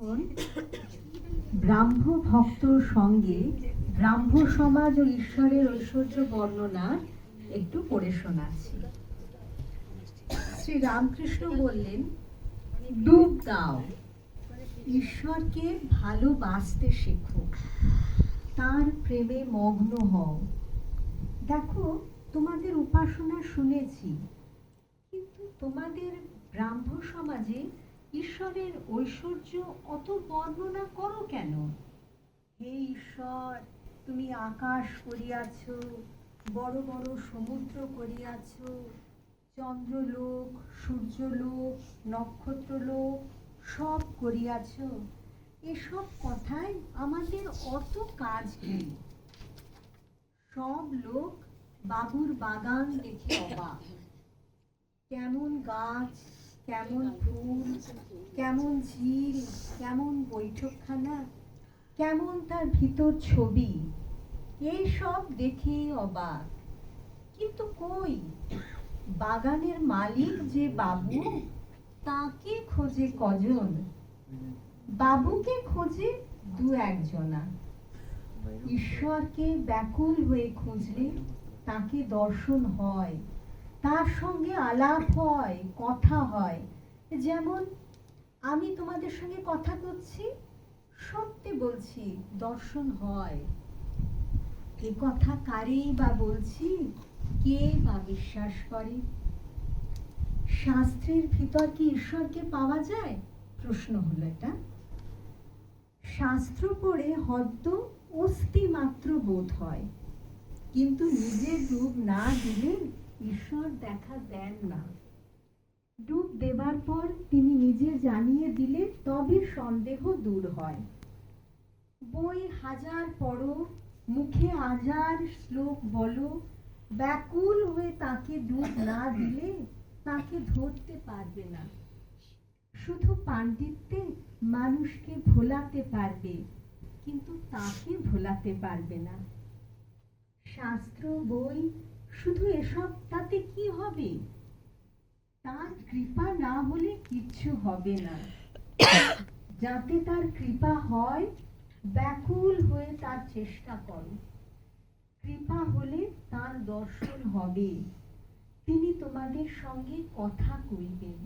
এখন ব্রাহ্ম ভক্তর সঙ্গে ব্রাহ্ম সমাজ ও ঈশ্বরের ঐশ্বর্য বর্ণনার একটু পড়ে শোনাচ্ছি। শ্রী রামকৃষ্ণ বললেন, ডুব দাও, ঈশ্বরকে ভালোবাসতে শেখো, তার প্রেমে মগ্ন হও। দেখো, তোমাদের উপাসনা শুনেছি, কিন্তু তোমাদের ব্রাহ্ম সমাজে ঈশ্বরের ঐশ্বর্য অত বর্ণনা করো কেন? হে ঈশ্বর, তুমি আকাশ করিয়াছ, বড় বড় সমুদ্র করিয়াছ, চন্দ্রলোক, সূর্যলোক, নক্ষত্রলোক সব করিয়াছ। এসব কথায় আমাদের অত কাজ নেই। সব লোক বাবুর বাগান দেখে অবাক। কেমন গাছ, কেমন ফুল, কেমন ঝিল, কেমন বৈঠকখানা, কেমন তার ভিতর ছবি, এই সব দেখেই অবাক। কিন্তু কই, বাগানের মালিক যে বাবু, তাকে খোঁজে কজন? বাবুকে খোঁজে দু একজনা। ঈশ্বরকে ব্যাকুল হয়ে খুঁজলে তাকে দর্শন হয়, তার সঙ্গে আলাপ হয়, কথা হয়। যেমন আমি তোমাদের সঙ্গে কথা করছি, সত্যি বলছি, দর্শন হয়। এ কথা কারেই বা বলছি, কে বা বিশ্বাস করে? শাস্ত্রের ভিতর কি ঈশ্বরকে পাওয়া যায়? প্রশ্ন হলো এটা। শাস্ত্র পড়ে হয়তো অস্তি মাত্র বোধ হয়, কিন্তু নিজে ডুব না দিলে ঈশ্বর দেখা দেন না। ডুব দেবার পর তিনি নিজে জানিয়ে দিলে তবে সন্দেহ দূর হয়। বই হাজার পড়ো, মুখে হাজার শ্লোক বলো, ব্যাকুল হয়ে তাকে ডুব না দিলে তাকে ধরতে পারবে না। শুধু পাণ্ডিত্যে মানুষকে ভোলাতে পারবে, কিন্তু তাকে ভোলাতে পারবে না। শাস্ত্র, বই, শুধু এসব তাতে কি হবে? তার কৃপা না হলে কিচ্ছু হবে না। যাতে তার কৃপা হয়, ব্যাকুল হয়ে তার চেষ্টা করো। কৃপা হলে তার দর্শন হবে, তিনি তোমাদের সঙ্গে কথা কইবেন।